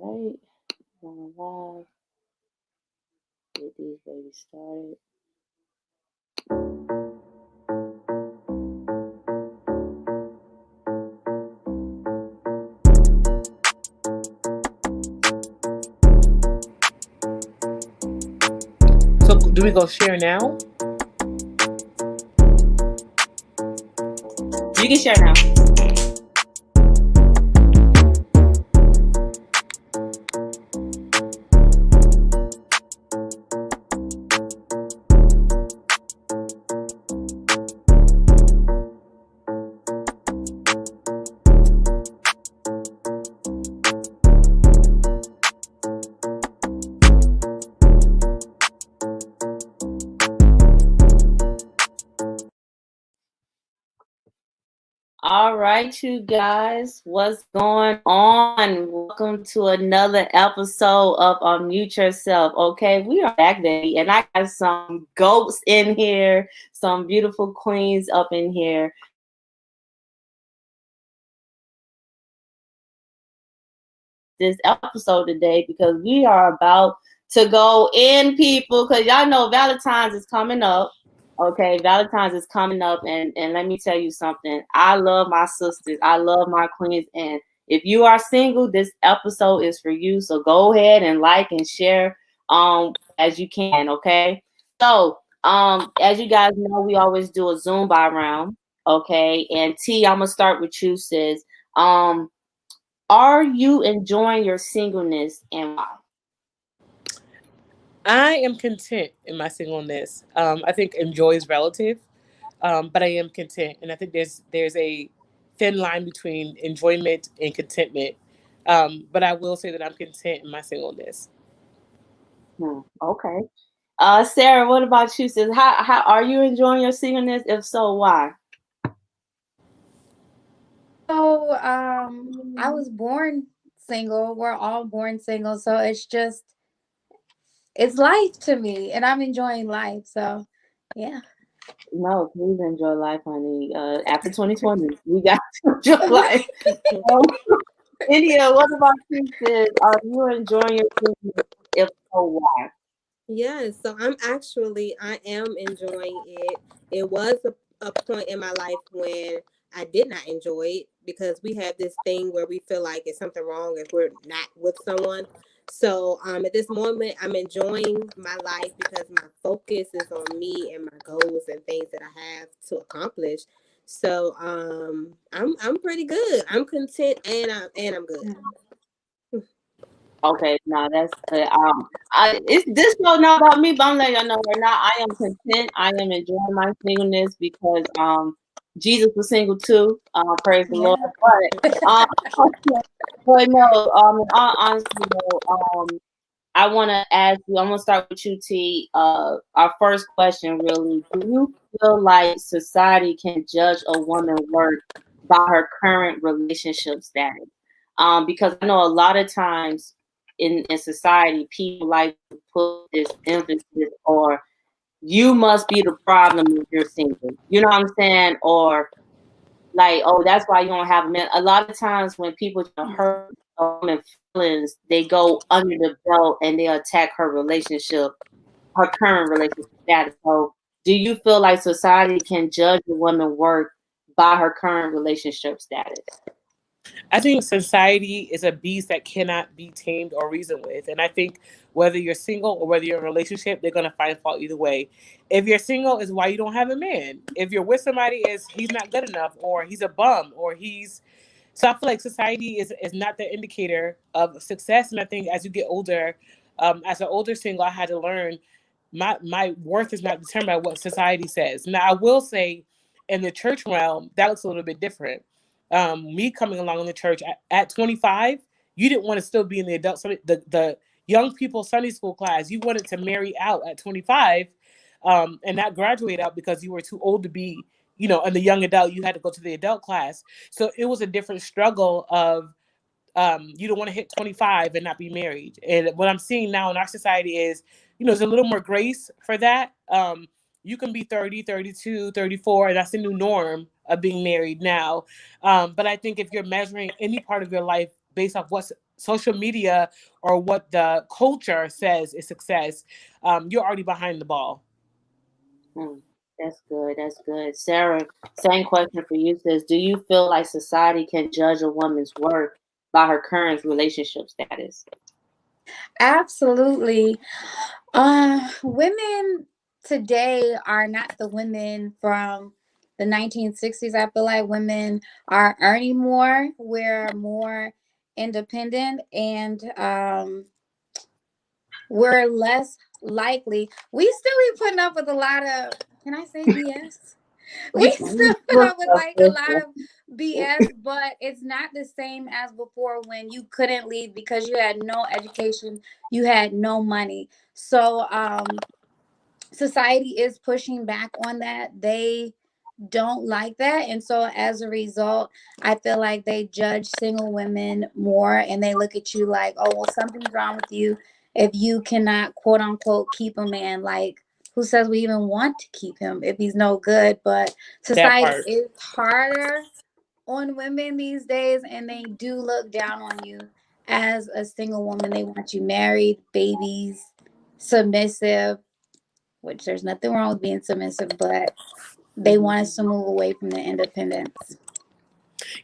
All right, going live. Get these babies started. So do we go share now? You can share now. All right, you guys, what's going on? Welcome to another episode of Unmute Yourself. Okay, we are back, baby, and I got some goats in here, some beautiful queens up in here. This episode today because we are about to go in, people, because y'all know Valentine's is coming up. Okay, Valentine's is coming up, and let me tell you something. I love my sisters. I love my queens, and if you are single, this episode is for you. So go ahead and like and share as you can. Okay. So as you guys know, we always do a Zoom by round. Okay, and T, I'm gonna start with you, sis. Are you enjoying your singleness and why? I am content in my singleness. I think enjoy is relative, but I am content, and I think there's a thin line between enjoyment and contentment. But I will say that I'm content in my singleness. Okay. Sarah, what about you, sis? How are you enjoying your singleness? If so, why? So, I was born single. We're all born single, so it's life to me, and I'm enjoying life. So, yeah. No, please enjoy life, honey. After 2020, we got to enjoy life. India, what about you, sis? Are you enjoying your singleness? If so, why? Yes, so I am enjoying it. It was a point in my life when I did not enjoy it because we have this thing where we feel like it's something wrong if we're not with someone. So at this moment I'm enjoying my life because my focus is on me and my goals and things that I have to accomplish. So I'm pretty good. I'm content and I'm good. Okay, no, that's it's this show not about me, but I'm letting y'all know right now I am content. I am enjoying my singleness because Jesus was single too. Praise the Lord. But but no, in all honesty though, I wanna ask you, I'm gonna start with you, T. Our first question really, do you feel like society can judge a woman's worth by her current relationship status? Because I know a lot of times in society, people like to put this emphasis or you must be the problem if you're single. You know what I'm saying? Or like, oh, that's why you don't have men. A lot of times when people hurt a woman's feelings, they go under the belt and they attack her relationship, her current relationship status. So do you feel like society can judge a woman's worth by her current relationship status? I think society is a beast that cannot be tamed or reasoned with. And I think whether you're single or whether you're in a relationship, they're going to find fault either way. If you're single, is why you don't have a man. If you're with somebody, is he's not good enough, or he's a bum, or he's. So I feel like society is not the indicator of success. And I think as you get older, as an older single, I had to learn my worth is not determined by what society says. Now I will say, in the church realm, that looks a little bit different. Me coming along in the church at 25, you didn't want to still be in the adult the young people Sunday school class. You wanted to marry out at 25, and not graduate out because you were too old to be, in the young adult. You had to go to the adult class. So it was a different struggle of you don't want to hit 25 and not be married. And what I'm seeing now in our society is, there's a little more grace for that. You can be 30, 32, 34, and that's the new norm of being married now. But I think if you're measuring any part of your life based off what social media or what the culture says is success, you're already behind the ball. That's good. That's good. Sarah, same question for you. Says, do you feel like society can judge a woman's worth by her current relationship status? Absolutely. Women today are not the women from the 1960s. I feel like women are earning more. We're more independent, and we're less likely. We still be putting up with a lot of, can I say BS? We still put up with like a lot of BS, but it's not the same as before when you couldn't leave because you had no education, you had no money. So society is pushing back on that. They don't like that, and so as a result, I feel like they judge single women more, and they look at you like, oh well, something's wrong with you if you cannot quote unquote keep a man. Like, who says we even want to keep him if he's no good? But society is harder on women these days, and they do look down on you as a single woman. They want you married, babies, submissive, which there's nothing wrong with being submissive, but they want us to move away from the independence.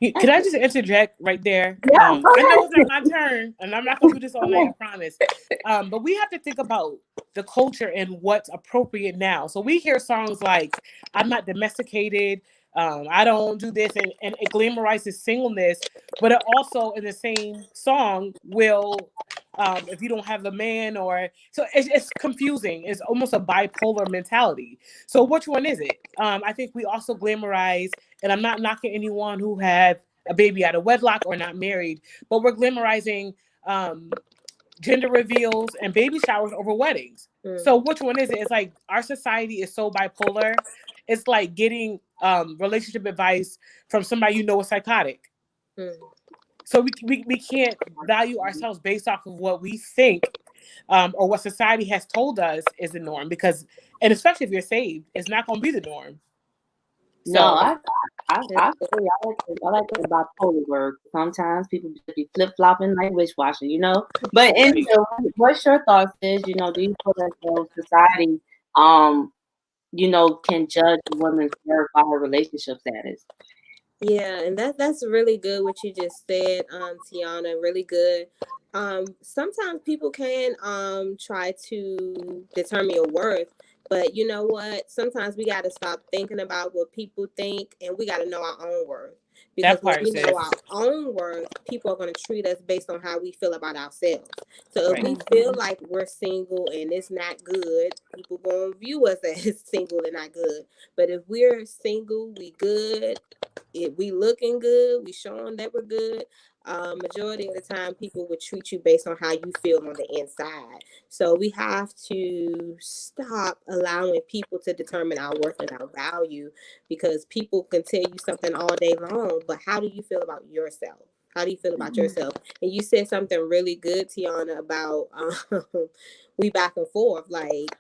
Can I just interject right there? Yeah, I know it's not my turn, and I'm not going to do this all night, I promise. But we have to think about the culture and what's appropriate now. So we hear songs like, I'm not domesticated, I don't do this, and it glamorizes singleness, but it also, in the same song, will... if you don't have a man, or so it's confusing. It's almost a bipolar mentality. So which one is it? I think we also glamorize, and I'm not knocking anyone who had a baby out of wedlock or not married, but we're glamorizing gender reveals and baby showers over weddings. So which one is it? It's like our society is so bipolar. It's like getting relationship advice from somebody you know is psychotic. So we can't value ourselves based off of what we think or what society has told us is the norm, because, and especially if you're saved, it's not going to be the norm. So, no, I agree. I like the bipolar word. Sometimes people just be flip flopping like wishwashing, you know. But anyway, what's your thoughts? Is, you know, do you feel that society, you know, can judge a woman's worth by her relationship status? Yeah, and that's really good what you just said, Tiana. Really good. Sometimes people can try to determine your worth, but you know what? Sometimes we got to stop thinking about what people think, and we got to know our own worth. Because when we know our own worth, people are going to treat us based on how we feel about ourselves. So if we feel like we're single and it's not good, people going to view us as single and not good. But if we're single, we good. If we looking good, we showing that we're good. Majority of the time, people would treat you based on how you feel on the inside. So we have to stop allowing people to determine our worth and our value, because people can tell you something all day long, but how do you feel about yourself? How do you feel about yourself? And you said something really good, Tiana, about we back and forth, like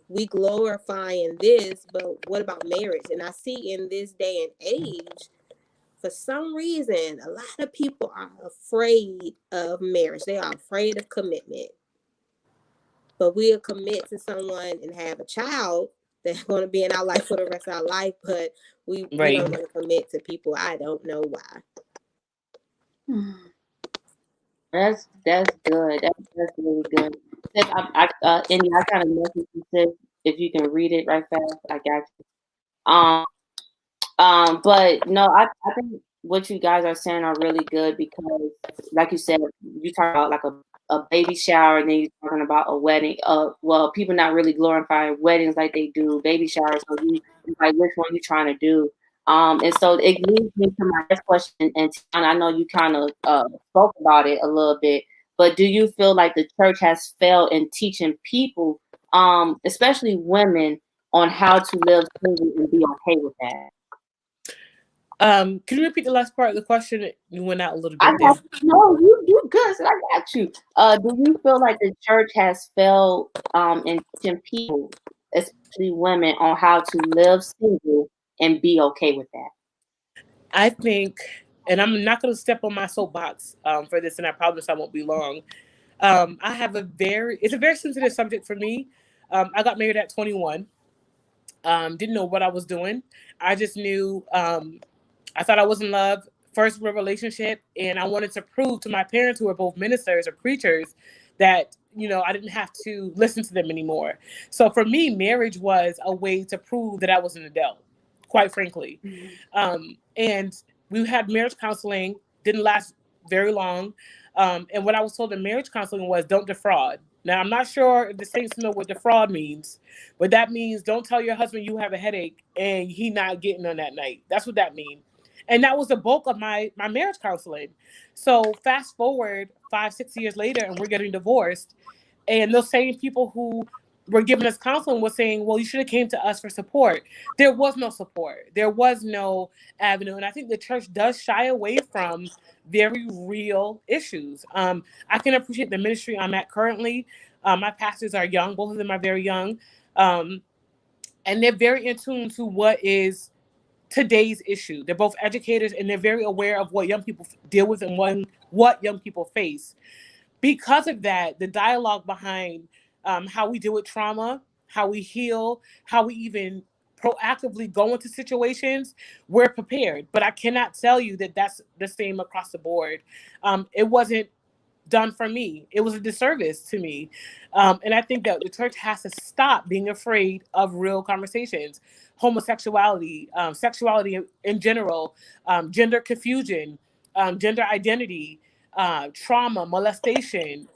we glorifying this, but what about marriage? And I see in this day and age, for some reason, a lot of people are afraid of marriage. They are afraid of commitment. But we'll commit to someone and have a child that's going to be in our life for the rest of our life, but we don't want to commit to people. I don't know why. That's good. That's really good. Indy, I kind of messaged you, sis, if you can read it right fast. I got you. But no, I think what you guys are saying are really good, because, like you said, you talk about like a baby shower, and then you're talking about a wedding. Well, people not really glorifying weddings like they do baby showers. So like, which one you trying to do? And so it leads me to my next question. And Tiana, I know you kind of spoke about it a little bit, but do you feel like the church has failed in teaching people, especially women, on how to live single and be okay with that? Can you repeat the last part of the question? You went out a little bit there. No, you good. So I got you. Do you feel like the church has failed in teaching people, especially women, on how to live single and be okay with that? I think and I'm not going to step on my soapbox for this, and I promise I won't be long. It's a very sensitive subject for me. I got married at 21. Didn't know what I was doing. I just knew I thought I was in love, first real relationship, and I wanted to prove to my parents, who were both ministers or preachers, that I didn't have to listen to them anymore. So for me, marriage was a way to prove that I was an adult, quite frankly. And we had marriage counseling, didn't last very long. And what I was told in marriage counseling was, don't defraud. Now, I'm not sure if the saints know what defraud means, but that means don't tell your husband you have a headache and he not getting on that night. That's what that means. And that was the bulk of my marriage counseling. So fast forward 5-6 years later, and we're getting divorced. And those same people who were giving us counseling was saying, well, you should have came to us for support. There was no support. There was no avenue. And I think the church does shy away from very real issues. I can appreciate the ministry I'm at currently. My pastors are young. Both of them are very young. And they're very in tune to what is today's issue. They're both educators, and they're very aware of what young people deal with and what young people face. Because of that, the dialogue behind how we deal with trauma, how we heal, how we even proactively go into situations, we're prepared. But I cannot tell you that that's the same across the board. It wasn't done for me. It was a disservice to me. And I think that the church has to stop being afraid of real conversations. Homosexuality, sexuality in general, gender confusion, gender identity, trauma, molestation,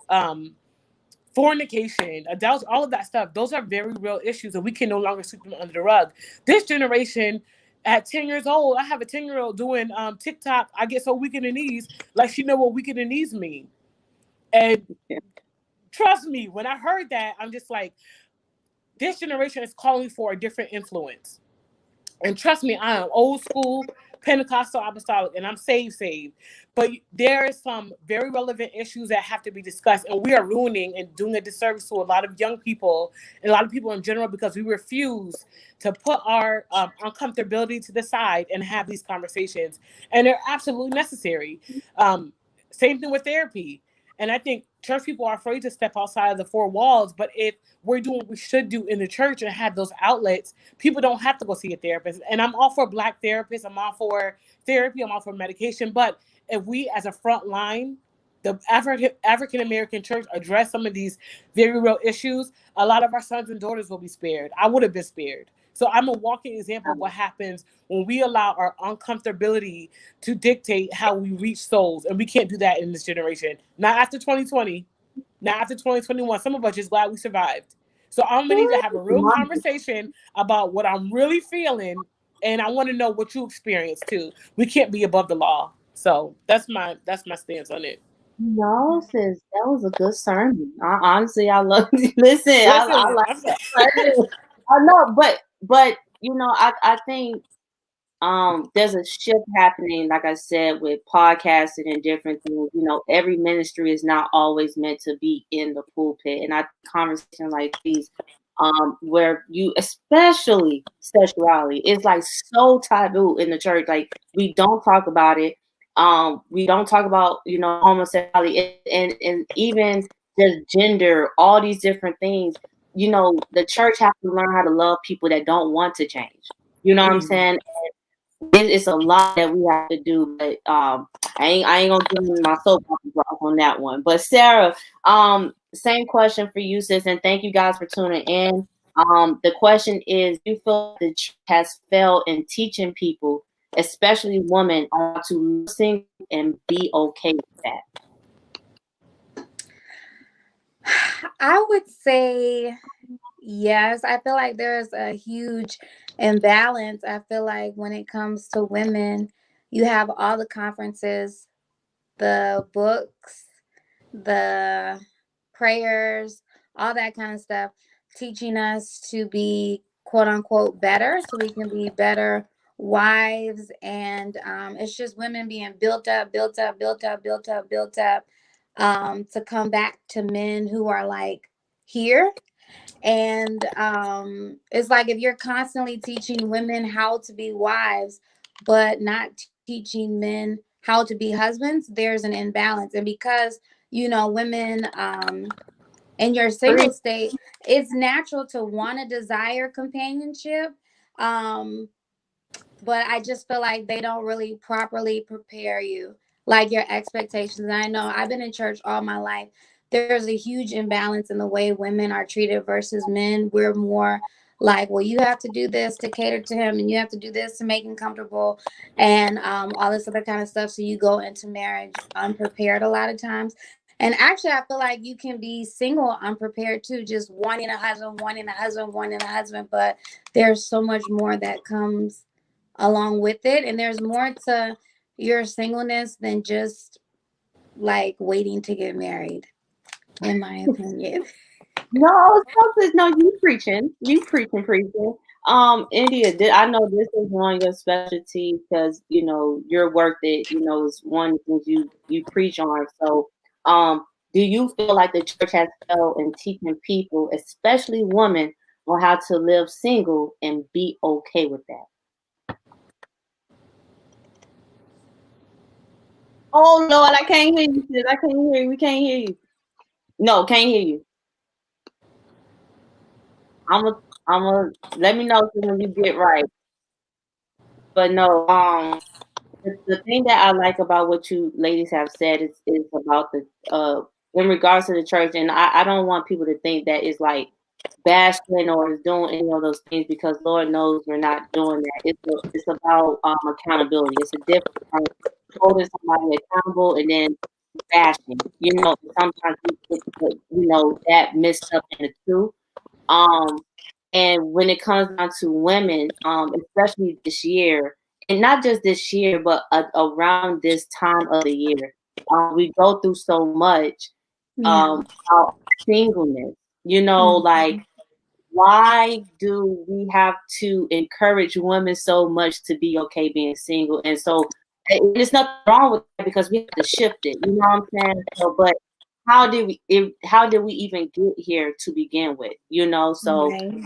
fornication, adults, all of that stuff. Those are very real issues, and we can no longer sweep them under the rug. This generation, at 10 years old, I have a 10-year-old doing TikTok. I get so weak in the knees, like she know what weak in the knees mean. And trust me, when I heard that, I'm just like, this generation is calling for a different influence. And trust me, I am old school, Pentecostal, apostolic, and I'm saved. But there are some very relevant issues that have to be discussed, and we are ruining and doing a disservice to a lot of young people and a lot of people in general, because we refuse to put our uncomfortability to the side and have these conversations. And they're absolutely necessary. Same thing with therapy. And I think church people are afraid to step outside of the four walls. But if we're doing what we should do in the church and have those outlets, people don't have to go see a therapist. And I'm all for Black therapists. I'm all for therapy. I'm all for medication. But if we, as a front line, the African American church, address some of these very real issues, a lot of our sons and daughters will be spared. I would have been spared. So I'm a walking example of what happens when we allow our uncomfortability to dictate how we reach souls. And we can't do that in this generation. Not after 2020, not after 2021. Some of us just glad we survived. So I'm going to need to have a real conversation about what I'm really feeling. And I want to know what you experience too. We can't be above the law. So that's my stance on it. No, sis, that was a good sermon. Honestly, I love listen. I like that. I know, but I think there's a shift happening, like I said, with podcasting and different things. Every ministry is not always meant to be in the pulpit, and I conversation like these, where you, especially sexuality, is like so taboo in the church. Like, we don't talk about it. We don't talk about homosexuality and even just gender, all these different things. The church has to learn how to love people that don't want to change. You know what I'm saying? It's a lot that we have to do, but I ain't gonna give my soapbox on that one. But Sarah, same question for you, sis, and thank you guys for tuning in. The question is, do you feel the church has failed in teaching people, especially women, how to listen and be okay with that? I would say yes. I feel like there's a huge imbalance. I feel like when it comes to women, you have all the conferences, the books, the prayers, all that kind of stuff, teaching us to be quote unquote better so we can be better wives. And it's just women being built up to come back to men who are like here. And it's like if you're constantly teaching women how to be wives but not teaching men how to be husbands, there's an imbalance. And because, you know, women in your single state, it's natural to want to desire companionship. Um, but I just feel like they don't really properly prepare you, like your expectations. And I know I've been in church all my life. There's a huge imbalance in the way women are treated versus men. We're more like, well, you have to do this to cater to him, and you have to do this to make him comfortable, and all this other kind of stuff. So you go into marriage unprepared a lot of times. And actually, I feel like you can be single unprepared too, just wanting a husband, wanting a husband, wanting a husband. But there's so much more that comes along with it, and there's more to your singleness than just like waiting to get married, in my opinion. No, no, you preaching. India, I know this is one of your specialty because you know you're worth it. You know, it's one of the things you preach on. So, do you feel like the church has failed in teaching people, especially women, on how to live single and be okay with that? Oh Lord, I can't hear you, sis. I can't hear you. We can't hear you. No, can't hear you. I'm a let me know when you get right. But no, the thing that I like about what you ladies have said is about the in regards to the church, and I don't want people to think that it's like bashing or is doing any of those things because Lord knows we're not doing that. It's about accountability. It's a difference from holding somebody accountable and then bashing. You know, sometimes we put that mixed up in the two. Um, and when it comes down to women, especially this year, and not just this year, but around this time of the year, we go through so much about singleness. You know, like why do we have to encourage women so much to be okay being single? And so there's nothing wrong with that because we have to shift it. You know what I'm saying? So, but how did we even get here to begin with? You know, so in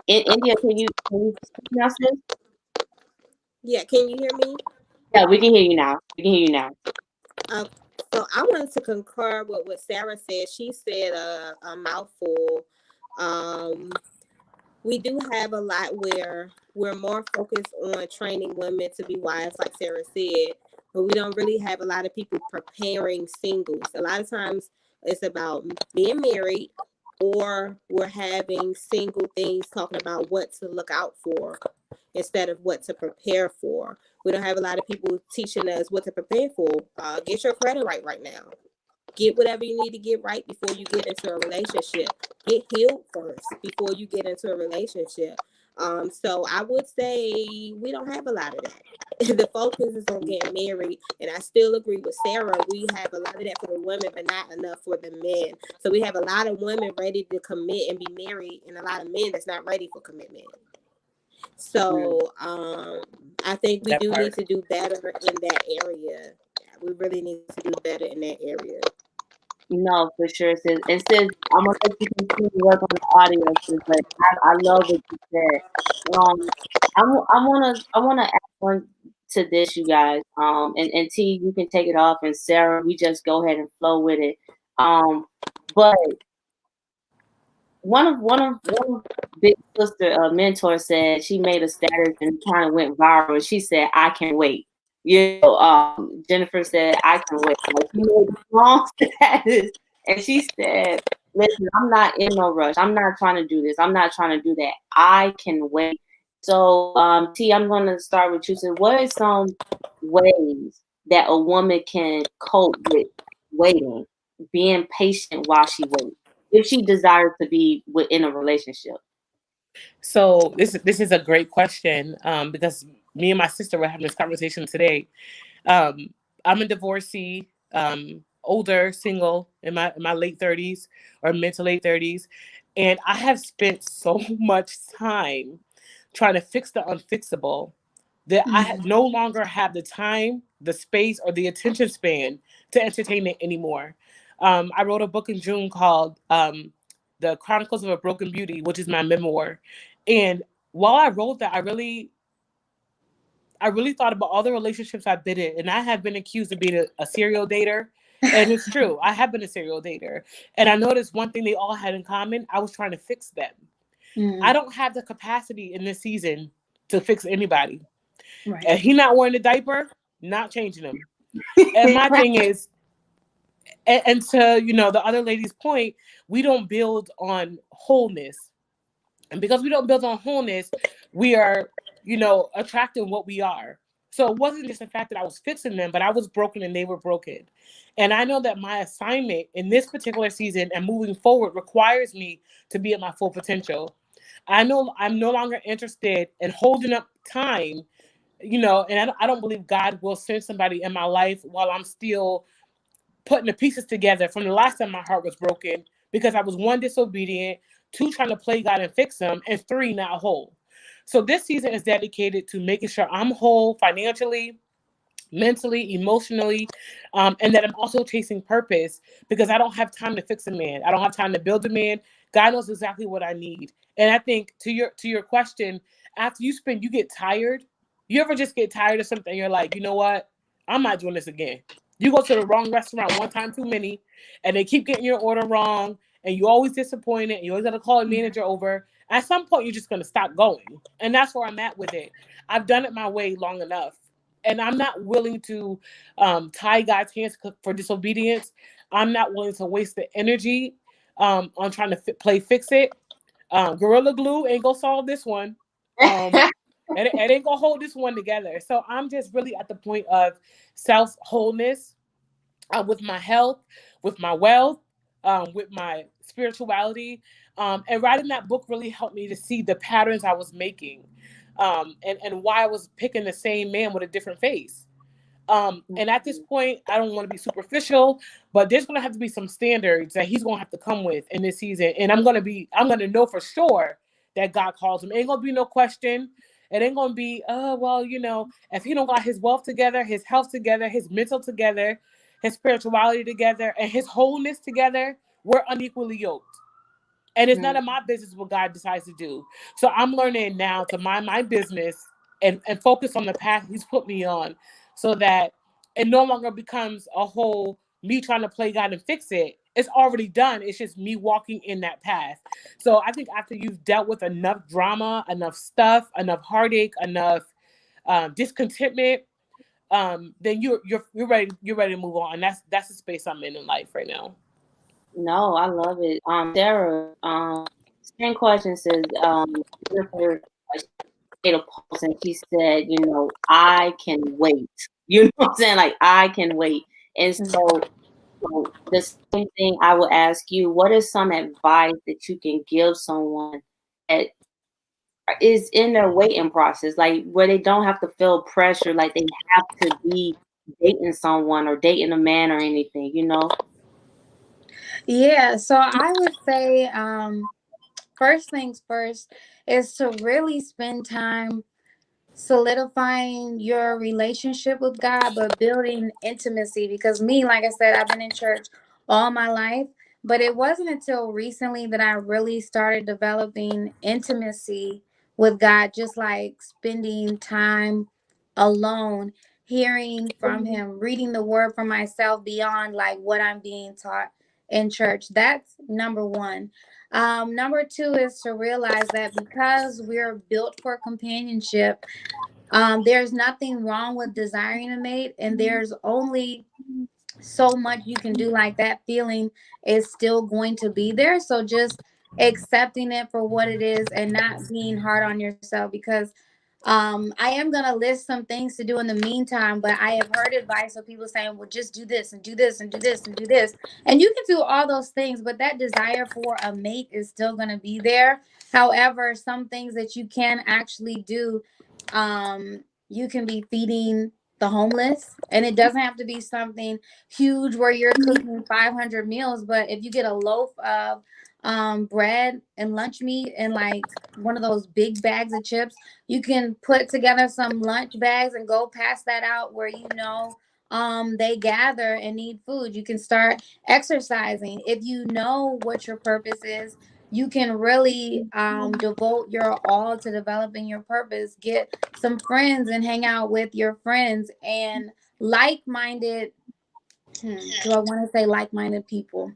India, can you speak now, sis? Yeah, can you hear me? Yeah, we can hear you now. We can hear you now. So I wanted to concur with what Sarah said. She said a mouthful. Um, we do have a lot where we're more focused on training women to be wives, like Sarah said, but we don't really have a lot of people preparing singles. A lot of times it's about being married, or we're having single things talking about what to look out for instead of what to prepare for. We don't have a lot of people teaching us what to prepare for. Get your credit right now. Get whatever you need to get right before you get into a relationship. Get healed first before you get into a relationship. So I would say we don't have a lot of that. The focus is on getting married, and I still agree with Sarah. We have a lot of that for the women, but not enough for the men. So we have a lot of women ready to commit and be married, and a lot of men that's not ready for commitment. So I think we do need to do better in that area. We really need to do better in that area. No, for sure, sis. And sis, I'm gonna let you continue to work on the audio, sis, but I love what you said. I wanna add on to this, you guys. And T, you can take it off, and Sarah, we just go ahead and flow with it. But one of Big Sister mentor said she made a status and kind of went viral. She said, "I can wait." You know, Jennifer said, "I can wait." Like she made a long status, and she said, "Listen, I'm not in no rush. I'm not trying to do this. I'm not trying to do that. I can wait." So, T, I'm going to start with you. So, what are some ways that a woman can cope with waiting, being patient while she waits, if she desires to be within a relationship? So this is a great question because me and my sister were having this conversation today. I'm a divorcee, older, single, in my late 30s or mid to late 30s, and I have spent so much time trying to fix the unfixable that I no longer have the time, the space, or the attention span to entertain it anymore. I wrote a book in June called The Chronicles of a Broken Beauty, which is my memoir. And while I wrote that, I really thought about all the relationships I've been in, and I have been accused of being a serial dater. And it's true. I have been a serial dater. And I noticed one thing they all had in common. I was trying to fix them. I don't have the capacity in this season to fix anybody. Right. And he not wearing a diaper, not changing him. And my thing is, and to, the other lady's point, we don't build on wholeness. And because we don't build on wholeness, we are, attracting what we are. So it wasn't just the fact that I was fixing them, but I was broken and they were broken. And I know that my assignment in this particular season and moving forward requires me to be at my full potential. I know I'm no longer interested in holding up time, and I don't believe God will send somebody in my life while I'm still putting the pieces together from the last time my heart was broken, because I was, one, disobedient, two, trying to play God and fix them, and three, not whole. So this season is dedicated to making sure I'm whole financially, mentally, emotionally, and that I'm also chasing purpose, because I don't have time to fix a man. I don't have time to build a man. God knows exactly what I need. And I think to your question, after you get tired. You ever just get tired of something? You're like, you know what? I'm not doing this again. You go to the wrong restaurant one time too many, and they keep getting your order wrong, and you always disappointed, and you always got to call a manager over. At some point, you're just going to stop going. And that's where I'm at with it. I've done it my way long enough. And I'm not willing to tie God's hands for disobedience. I'm not willing to waste the energy on trying to play fix it. Gorilla Glue ain't gonna solve this one. And it ain't gonna hold this one together. So I'm just really at the point of self wholeness, with my health, with my wealth, with my spirituality. And writing that book really helped me to see the patterns I was making, and why I was picking the same man with a different face. And at this point, I don't want to be superficial, but there's going to have to be some standards that he's going to have to come with in this season. And I'm going to know for sure that God calls him. Ain't going to be no question. It ain't going to be, well, if he don't got his wealth together, his health together, his mental together, his spirituality together, and his wholeness together, we're unequally yoked. And it's none of my business what God decides to do. So I'm learning now to mind my business and focus on the path he's put me on, so that it no longer becomes a whole me trying to play God and fix it. It's already done. It's just me walking in that path. So I think after you've dealt with enough drama, enough stuff, enough heartache, enough discontentment, then you're ready to move on. And that's the space I'm in life right now. No, I love it. Sarah, same question says, Jennifer made a post and she said, I can wait. You know what I'm saying? Like, I can wait. And so the same thing I will ask you, what is some advice that you can give someone that is in their waiting process, like where they don't have to feel pressure, like they have to be dating someone or dating a man or anything, Yeah, so I would say first things first is to really spend time solidifying your relationship with God, but building intimacy. Because me, like I said, I've been in church all my life, but it wasn't until recently that I really started developing intimacy with God, just like spending time alone, hearing from Him, reading the word for myself beyond like what I'm being taught in church. That's number one. Number two is to realize that because we're built for companionship, there's nothing wrong with desiring a mate, and there's only so much you can do. Like, that feeling is still going to be there. So just accepting it for what it is and not being hard on yourself, because I am gonna list some things to do in the meantime, but I have heard advice of people saying, well, just do this and do this and do this and do this. And you can do all those things, but that desire for a mate is still gonna be there. However, some things that you can actually do, you can be feeding the homeless, and it doesn't have to be something huge where you're cooking 500 meals, but if you get a loaf of bread and lunch meat and like one of those big bags of chips, you can put together some lunch bags and go pass that out where they gather and need food. You can start exercising. If you know what your purpose is, you can really devote your all to developing your purpose. Get some friends and hang out with your friends and like-minded. Do I want to say like-minded people?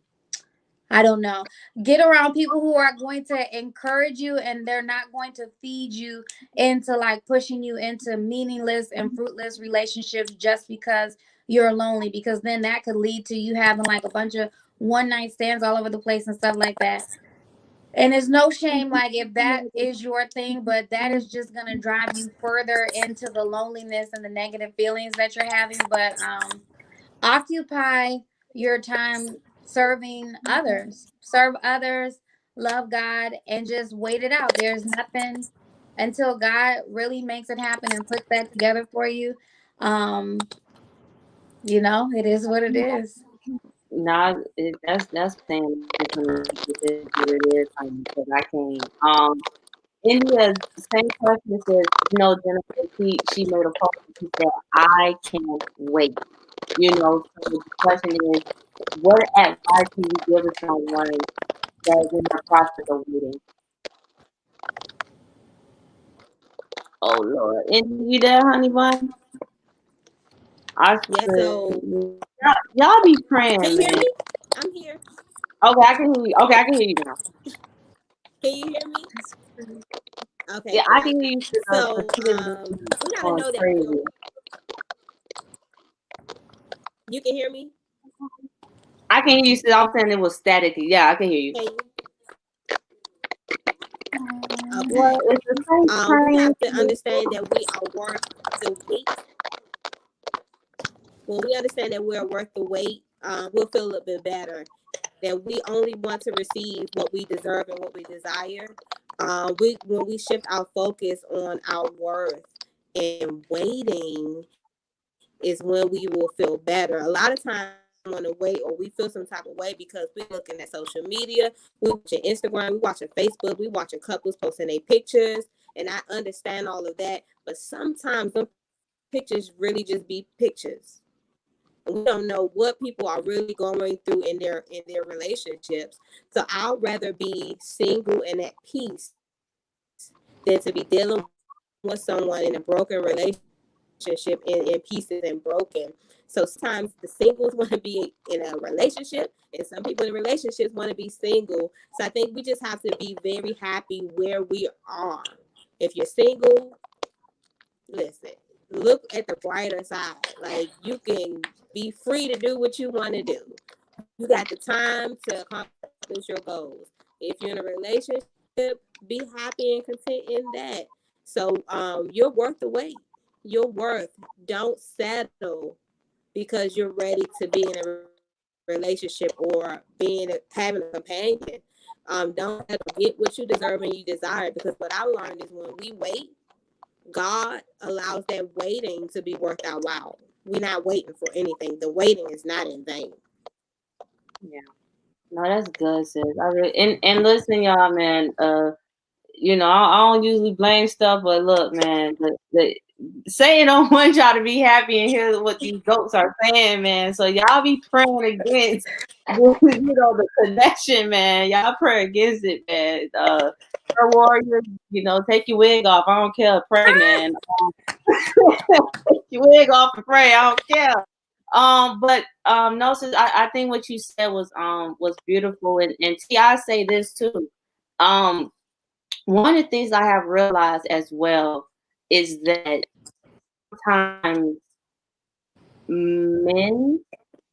I don't know. Get around people who are going to encourage you, and they're not going to feed you into like pushing you into meaningless and fruitless relationships just because you're lonely, because then that could lead to you having like a bunch of one night stands all over the place and stuff like that. And it's no shame, like if that is your thing, but that is just gonna drive you further into the loneliness and the negative feelings that you're having. But occupy your time serving others, serve others, love God, and just wait it out. There's nothing until God really makes it happen and puts that together for you. um it is what it is. Nah, that's saying it is what it is. Because I can't. India, same question says, Jennifer, she made a post. She said, I can't wait. So the question is, what advice can you give to someone that is in the process of waiting? Oh Lord, India, you there, honey bun? Yeah, so Y'all be praying, can you hear man. me? I'm here. Okay, I can hear you. Okay, I can hear you now. Can you hear me? Okay, Yeah, I great. can hear you. So She just we gotta going know that crazy. you can hear me. I can hear you. So I'm saying it was staticky. Yeah, I can hear you. Can you? Well, Okay. it's the same We train. have to understand that we are worth the wait. When we understand that we're worth the wait, we'll feel a little bit better. That we only want to receive what we deserve and what we desire. When we shift our focus on our worth and waiting is when we will feel better. A lot of times on the wait, or we feel some type of way because we're looking at social media, we watching Instagram, we watching Facebook, we watching couples posting their pictures, and I understand all of that. But sometimes the pictures really just be pictures. We don't know what people are really going through in their relationships. So I'd rather be single and at peace than to be dealing with someone in a broken relationship and pieces and broken. So sometimes the singles want to be in a relationship, and some people in relationships want to be single. So I think we just have to be very happy where we are. If you're single, listen, look at the brighter side. Like, you can be free to do what you want to do. You got the time to accomplish your goals. If you're in a relationship, be happy and content in that. So you're worth the wait. You're worth. Don't settle because you're ready to be in a relationship or having a companion. Don't settle. Get what you deserve and you desire, because what I learned is when we wait, God allows that waiting to be worth out loud. We're not waiting for anything. The waiting is not in vain. Yeah. No, that's good, sis. And listen, y'all, man. I don't usually blame stuff, but look, man, Satan don't want y'all to be happy and hear what these goats are saying, man. So y'all be praying against, the connection, man. Y'all pray against it, man. Prayer warrior, take your wig off. I don't care. Pray, man. Take your wig off and pray. I don't care. But no, sis, I think what you said was beautiful, and I say this too. One of the things I have realized as well is that sometimes men,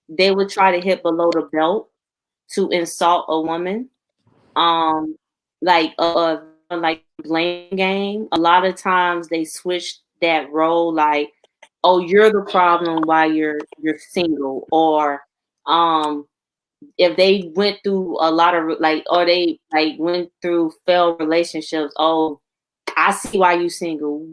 they would try to hit below the belt to insult a woman. Like like blame game. A lot of times they switch that role, like, oh, you're the problem while you're single, or if they went through a lot of or they went through failed relationships, oh, I see why you single.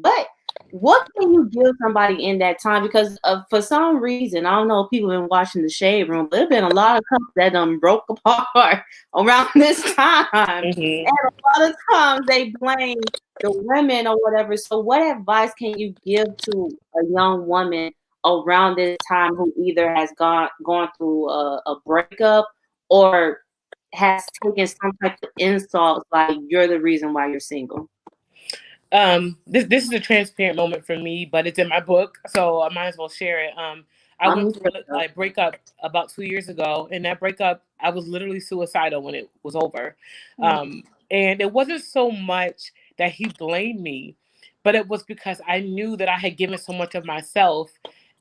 What can you give somebody in that time? Because for some reason, I don't know if people have been watching the Shade Room, but there's been a lot of couples that done broke apart around this time. Mm-hmm. And a lot of times they blame the women or whatever. So what advice can you give to a young woman around this time who either has gone through a breakup or has taken some type of insult, like you're the reason why you're single? This is a transparent moment for me, but it's in my book, so I might as well share it. I went through a breakup about 2 years ago, and that breakup, I was literally suicidal when it was over. And it wasn't so much that he blamed me, but it was because I knew that I had given so much of myself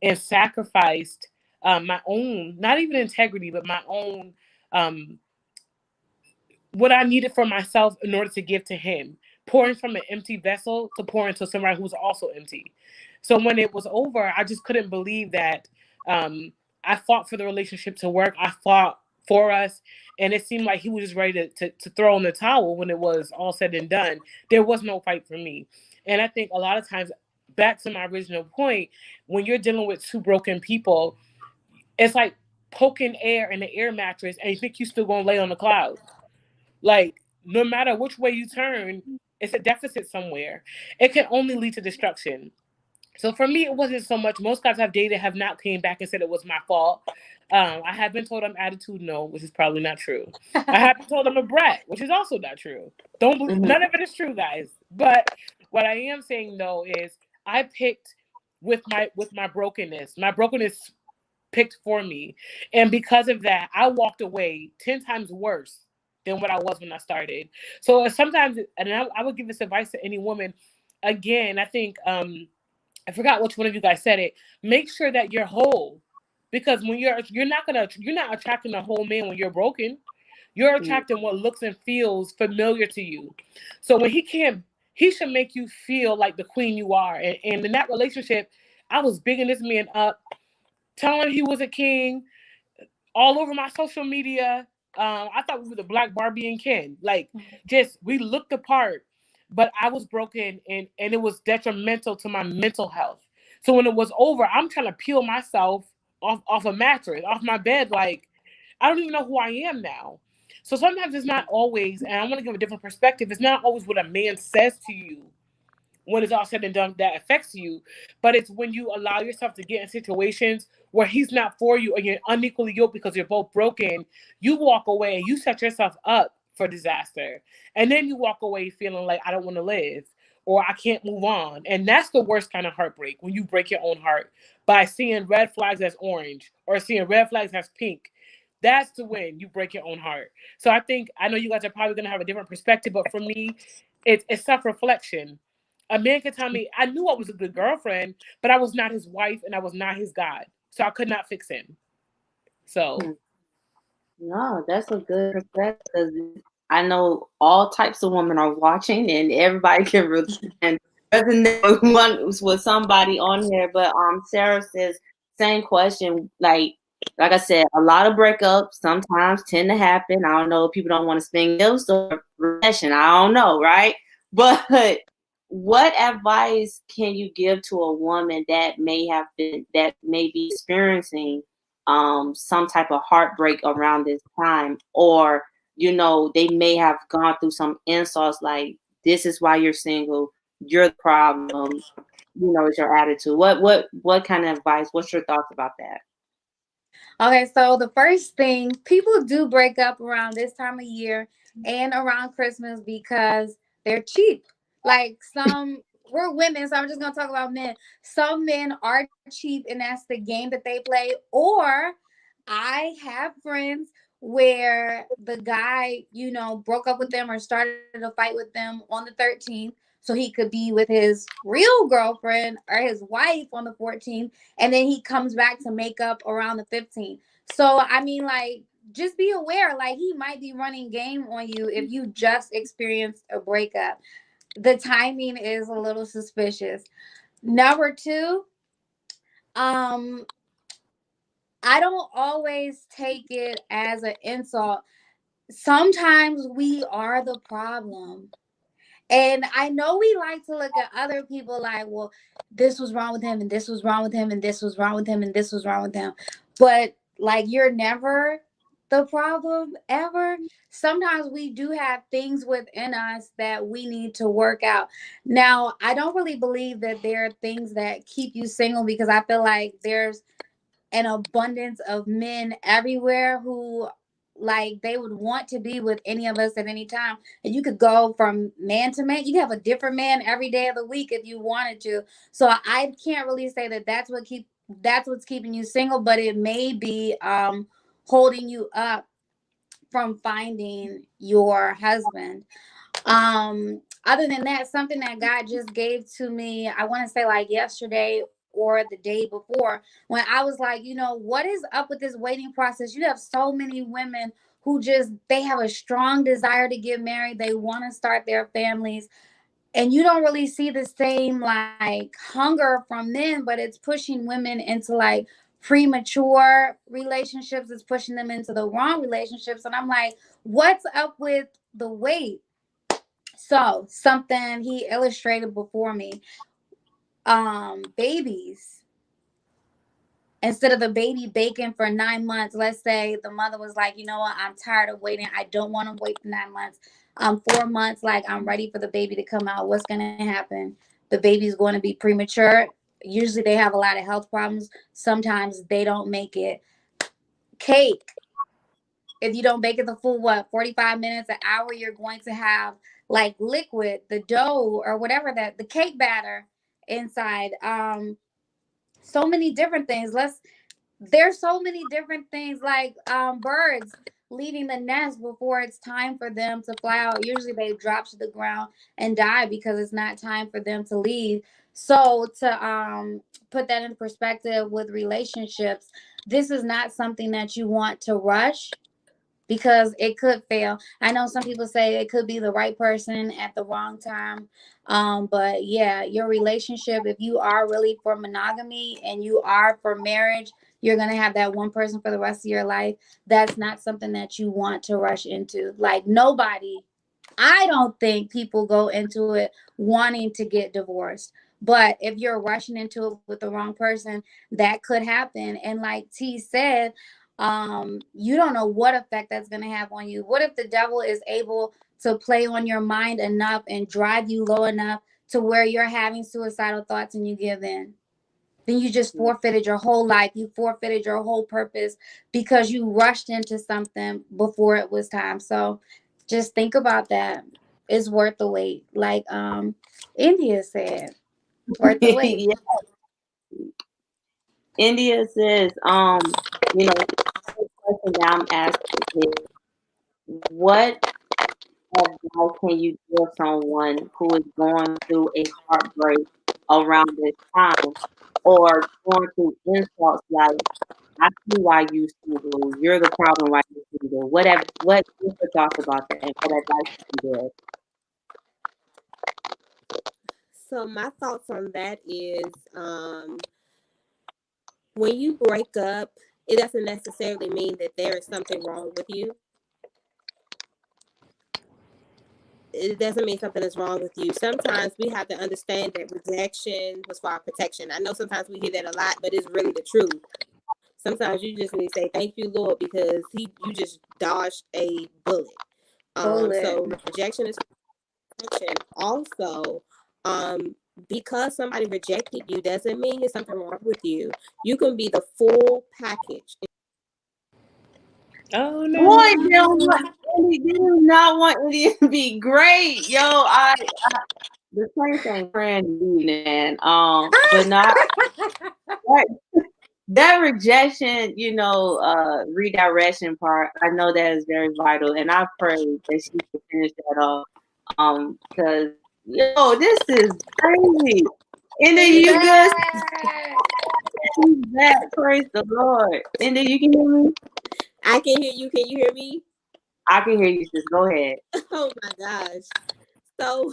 and sacrificed my own, not even integrity, but my own, what I needed for myself in order to give to him, pouring from an empty vessel to pour into somebody who's also empty. So when it was over, I just couldn't believe that I fought for the relationship to work. I fought for us. And it seemed like he was just ready to throw in the towel when it was all said and done. There was no fight for me. And I think a lot of times, back to my original point, when you're dealing with two broken people, it's like poking air in the air mattress and you think you still gonna lay on the cloud. Like, no matter which way you turn, it's a deficit somewhere. It can only lead to destruction. So for me, it wasn't so much. Most guys I've dated have not came back and said it was my fault. I have been told I'm attitudinal, which is probably not true. I have been told I'm a brat, which is also not true. None of it is true, guys. But what I am saying though is I picked with my brokenness. My brokenness picked for me. And because of that, I walked away 10 times worse than what I was when I started. So sometimes, and I would give this advice to any woman. Again, I think, I forgot which one of you guys said it. Make sure that you're whole. Because when you're not attracting a whole man when you're broken. You're attracting what looks and feels familiar to you. So when he should make you feel like the queen you are. And in that relationship, I was bigging this man up, telling him he was a king, all over my social media. I thought we were the Black Barbie and Ken. Like, just we looked apart, but I was broken, and it was detrimental to my mental health. So when it was over, I'm trying to peel myself off a mattress, off my bed. Like, I don't even know who I am now. So sometimes it's not always, and I want to give a different perspective. It's not always what a man says to you when it's all said and done that affects you, but it's when you allow yourself to get in situations where he's not for you and you're unequally yoked because you're both broken. You walk away and you set yourself up for disaster, and then you walk away feeling like I don't want to live or I can't move on. And that's the worst kind of heartbreak, when you break your own heart by seeing red flags as orange or seeing red flags as pink. That's the when you break your own heart. So I know you guys are probably going to have a different perspective, but for me, it's self-reflection. A man can tell me I knew I was a good girlfriend, but I was not his wife and I was not his God. So I could not fix him. So No, that's a good perspective. I know all types of women are watching, and everybody can resonate with somebody on here. But Sarah says same question. Like I said, a lot of breakups sometimes tend to happen. I don't know. People don't want to spend gifts or recession. I don't know, right? But what advice can you give to a woman that may be experiencing some type of heartbreak around this time, or they may have gone through some insults like, this is why you're single, you're the problem, it's your attitude. What kind of advice, what's your thoughts about that? Okay, so the first thing, people do break up around this time of year and around Christmas because they're cheap. Like, we're women, so I'm just gonna talk about men. Some men are cheap, and that's the game that they play. Or I have friends where the guy, broke up with them or started a fight with them on the 13th, so he could be with his real girlfriend or his wife on the 14th, and then he comes back to make up around the 15th. So I mean, like, just be aware, like, he might be running game on you if you just experienced a breakup. The timing is a little suspicious. Number two, I don't always take it as an insult. Sometimes we are the problem. And I know we like to look at other people like, well, this was wrong with him, and this was wrong with him, and this was wrong with him, and this was wrong with him. But, like, you're never the problem ever. Sometimes we do have things within us that we need to work out. Now, I don't really believe that there are things that keep you single, because I feel like there's an abundance of men everywhere who like they would want to be with any of us at any time. And you could go from man to man. You could have a different man every day of the week if you wanted to. So I can't really say that that's what's keeping you single, but it may be holding you up from finding your husband. Other than that, something that God just gave to me, I want to say like yesterday or the day before, when I was like, what is up with this waiting process? You have so many women who just, they have a strong desire to get married, they want to start their families, and you don't really see the same like hunger from men, but it's pushing women into like premature relationships, it's pushing them into the wrong relationships. And I'm like, what's up with the wait? So something he illustrated before me, babies. Instead of the baby baking for 9 months, let's say the mother was like, you know what, I'm tired of waiting. I don't want to wait for 9 months. 4 months, like I'm ready for the baby to come out. What's going to happen? The baby's going to be premature. Usually they have a lot of health problems. Sometimes they don't make it. Cake. If you don't bake it the full 45 minutes, an hour, you're going to have like liquid, the dough or whatever, that the cake batter inside. So many different things. There's so many different things, like birds leaving the nest before it's time for them to fly out. Usually they drop to the ground and die because it's not time for them to leave. So to put that in perspective with relationships, this is not something that you want to rush, because it could fail. I know some people say it could be the right person at the wrong time. But yeah, your relationship, if you are really for monogamy and you are for marriage, you're going to have that one person for the rest of your life. That's not something that you want to rush into. Like nobody, I don't think people go into it wanting to get divorced. But if you're rushing into it with the wrong person, that could happen. And like T said, you don't know what effect that's going to have on you. What if the devil is able to play on your mind enough and drive you low enough to where you're having suicidal thoughts and you give in? Then you just forfeited your whole life. You forfeited your whole purpose because you rushed into something before it was time. So just think about that. It's worth the wait. Like India said, worth the wait. Yeah. India says, the question that I'm asking is, what advice can you give someone who is going through a heartbreak around this time, or going through insults like, I see why you single, you're the problem why you're single, whatever, what's your thoughts about that, and what advice can you So my thoughts on that is, when you break up, it doesn't necessarily mean that there is something wrong with you. It doesn't mean something is wrong with you. Sometimes we have to understand that rejection was for our protection. I know sometimes we hear that a lot, but it's really the truth. Sometimes you just need to say thank you, Lord, because you just dodged a bullet. So rejection is protection. Also, because somebody rejected you doesn't mean there's something wrong with you. You can be the full package. Oh no. Boy, they do not want India to be great. Yo, the same thing, friend, man. But not that rejection, redirection part. I know that is very vital, and I pray that she can finish that off. Because this is crazy. India, you good? She's back. Praise the Lord. India, you can hear me? I can hear you. Can you hear me? I can hear you, sis. Go ahead. Oh my gosh. So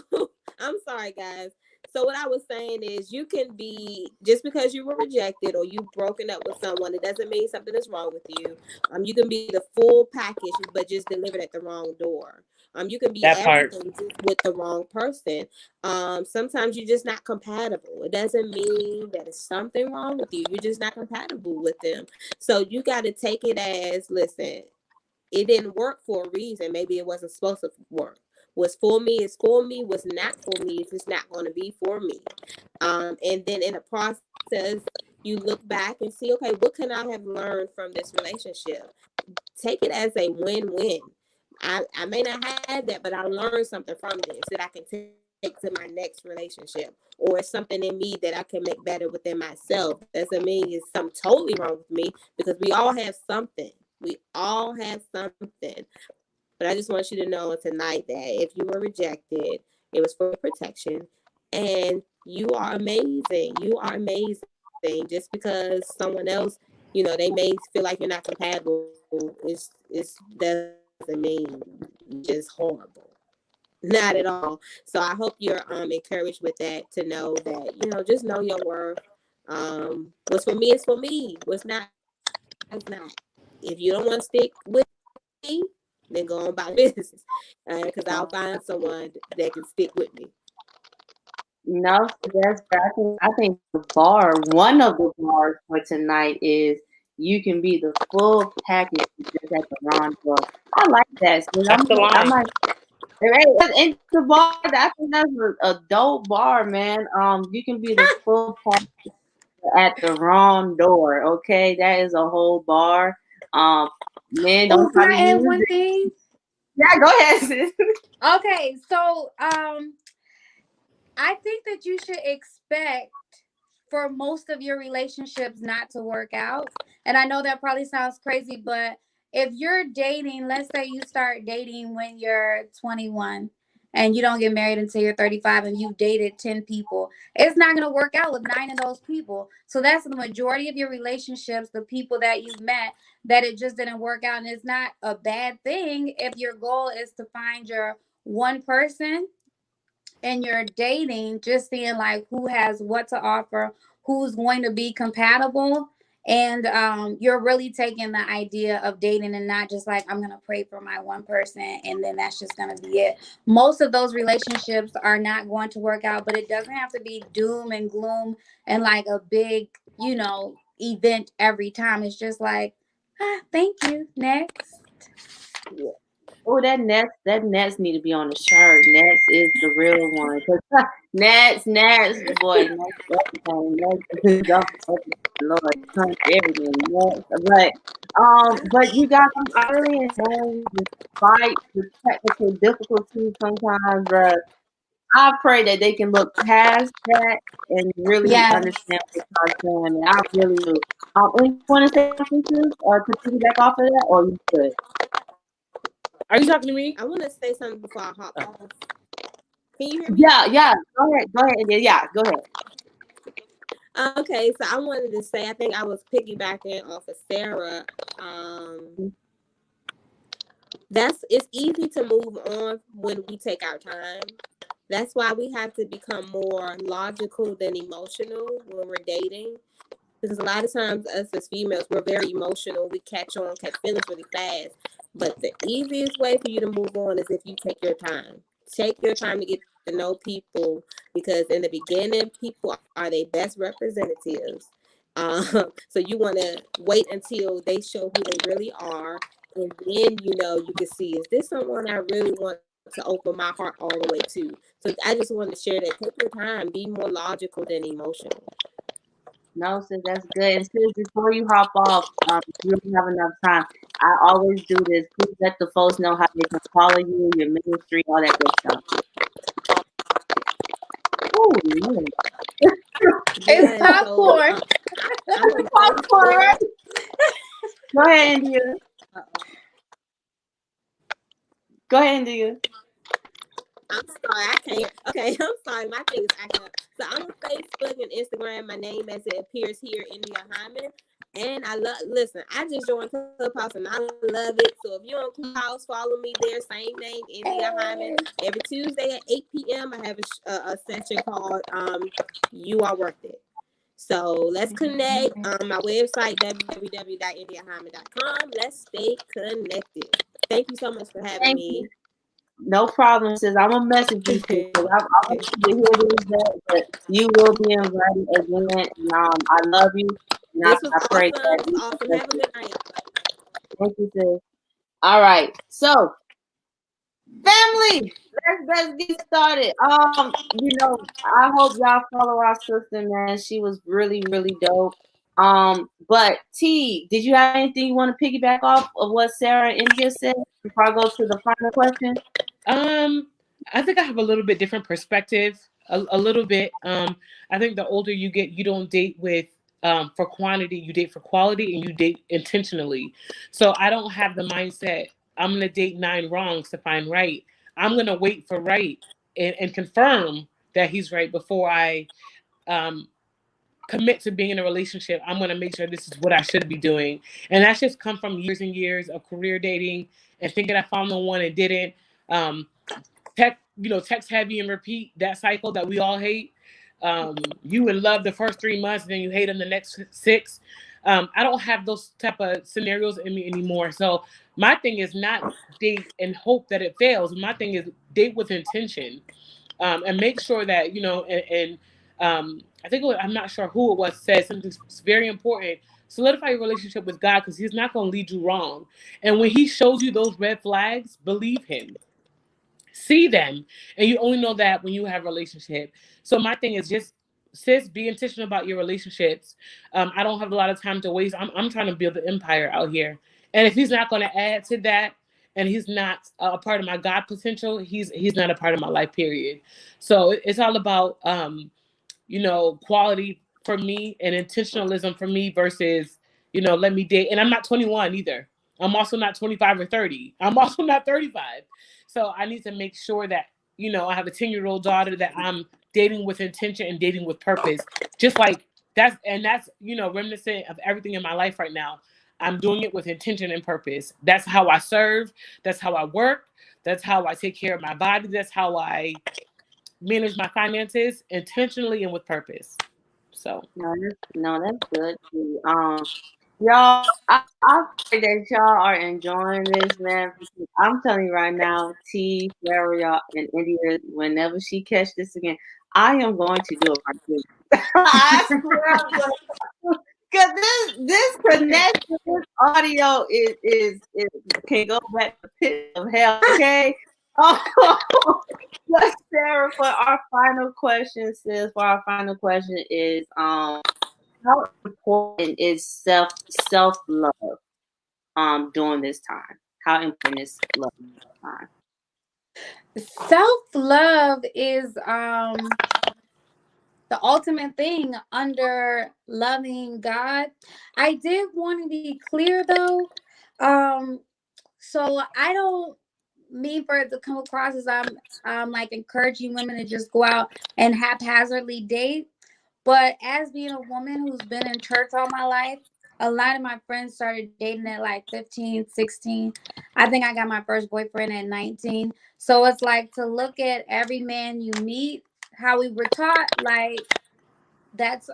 I'm sorry, guys. So what I was saying is, you can be, just because you were rejected or you've broken up with someone, it doesn't mean something is wrong with you. You can be the full package, but just delivered at the wrong door. You can be everything just with the wrong person. Sometimes you're just not compatible. It doesn't mean that it's something wrong with you. You're just not compatible with them. So you got to take it as, listen, it didn't work for a reason. Maybe it wasn't supposed to work. What's for me is for me. What's not for me is just not going to be for me. And then in the process, you look back and see, okay, what can I have learned from this relationship? Take it as a win-win. I may not have that, but I learned something from this that I can take to my next relationship, or something in me that I can make better within myself. Doesn't mean it's something totally wrong with me, because we all have something. We all have something. But I just want you to know tonight that if you were rejected, it was for protection. And you are amazing. You are amazing. Just because someone else, they may feel like you're not compatible, it's doesn't mean you're just horrible. Not at all. So I hope you're encouraged with that, to know that, just know your worth. What's for me is for me. What's not is not. If you don't want to stick with me, then go on about your business, because I'll find someone that can stick with me. No, so I think the bar, one of the bars for tonight is you can be the full package just at the wrong door. I like that. So That's the I line. might, right, and the bar. I think that's a dope bar, man. You can be the full package at the wrong door. Okay, that is a whole bar. Um, men Oh, don't can try to I add use one it. thing? Yeah, go ahead, sis. Okay, so I think that you should expect for most of your relationships not to work out. And I know that probably sounds crazy, but if you're dating, let's say you start dating when you're 21 and you don't get married until you're 35, and you've dated 10 people, it's not going to work out with 9 of those people. So that's the majority of your relationships, the people that you've met, that it just didn't work out. And it's not a bad thing if your goal is to find your one person and you're dating, just seeing like who has what to offer, who's going to be compatible. And you're really taking the idea of dating and not just like, I'm going to pray for my one person and then that's just going to be it. Most of those relationships are not going to work out, but it doesn't have to be doom and gloom and like a big, event every time. It's just like, thank you. Next. Oh, that Nets need to be on the shirt. Nets is the real one. 'Cause Nets, boy, Nets everything. Nets is up, Lord, punch everything. Nets, but you guys, I'm really enjoying despite the technical difficulties sometimes, bruh. I pray that they can look past that and really Yes. understand what y'all saying. And I really do. And you want to say something, sis, or to piggyback off of that, or you good? Are you talking to I me? want to say something before I hop off. Can you hear me? Yeah. Go ahead. Yeah, go ahead. Okay, so I wanted to say, I think I was piggybacking off of Sarah. It's easy to move on when we take our time. That's why we have to become more logical than emotional when we're dating. Because a lot of times, us as females, we're very emotional. We catch feelings really fast. But the easiest way for you to move on is if you take your time. Take your time to get to know people, because in the beginning, people are their best representatives. So you want to wait until they show who they really are, and then you can see, is this someone I really want to open my heart all the way to? So I just wanted to share that. Take your time. Be more logical than emotional. No, sis, that's good. And sis, before you hop off, if you don't have enough time, I always do this. Please let the folks know how they can follow you, your ministry, all that good stuff. Oh, man. It's Yes, so popcorn. I'm on Popcorn, Facebook. right? Go ahead, India. Go ahead, India. I'm sorry, I can't. Okay, I'm sorry, my thing is acting up. So I'm on Facebook and Instagram. My name as it appears here, India Hyman. And listen, I just joined Clubhouse and I love it. So if you're on Clubhouse, follow me there. Same name, India Hyman. Hey. Every Tuesday at 8 p.m., I have a session called You Are Worth It. So let's connect. My website, www.indiahyman.com. Let's stay connected. Thank you so much for having Thank you. me. No problem, sis. I'm going to message you, sis, because I want you to hear this, but you will be invited again. And I love you. And This was I pray awesome. This was awesome. that. Have a good night. Thank you, sis. All right. So, family, let's get started. I hope y'all follow our sister, man. She was really, really dope. But T, did you have anything you want to piggyback off of what Sarah and India said before I go to the final question? I think I have a little bit different perspective. A little bit. I think the older you get, you don't date with for quantity. You date for quality, and you date intentionally. So I don't have the mindset I'm gonna date 9 wrongs to find right. I'm gonna wait for right and confirm that he's right before I um, commit to being in a relationship. I'm going to make sure this is what I should be doing. And that's just come from years and years of career dating and thinking I found the one and didn't. Um, text heavy and repeat, that cycle that we all hate. You would love the first 3 months and then you hate them the next 6. I don't have those type of scenarios in me anymore. So my thing is not date and hope that it fails. My thing is date with intention, and make sure that and I think I'm not sure who it was said something very important. Solidify your relationship with God because He's not going to lead you wrong. And when He shows you those red flags, believe Him, see them, and you only know that when you have a relationship. So my thing is just sis, be intentional about your relationships. I don't have a lot of time to waste. I'm trying to build an empire out here, and if He's not going to add to that, and He's not a part of my God potential, he's not a part of my life, period. So it's all about quality for me and intentionalism for me versus, let me date. And I'm not 21 either. I'm also not 25 or 30. I'm also not 35. So I need to make sure that, I have a 10-year-old daughter that I'm dating with intention and dating with purpose. Just like that's reminiscent of everything in my life right now. I'm doing it with intention and purpose. That's how I serve. That's how I work. That's how I take care of my body. That's how I manage my finances intentionally and with purpose. So No, that's good. Y'all, I pray that y'all are enjoying this, man. Because I'm telling you right now, T, Sarah, and India, whenever she catch this again, I am going to do it right here. I swear, because this connection, this audio is can go back to the pit of hell. Okay. But Sarah, for our final question, sis, for our final question is how important is self love during this time? How important is love during this time? Self-love is the ultimate thing under loving God. I did want to be clear though. So I don't mean for it to come across as I'm like encouraging women to just go out and haphazardly date. But as being a woman who's been in church all my life, a lot of my friends started dating at like 15, 16. I think I got my first boyfriend at 19. So it's like to look at every man you meet, how we were taught, like that's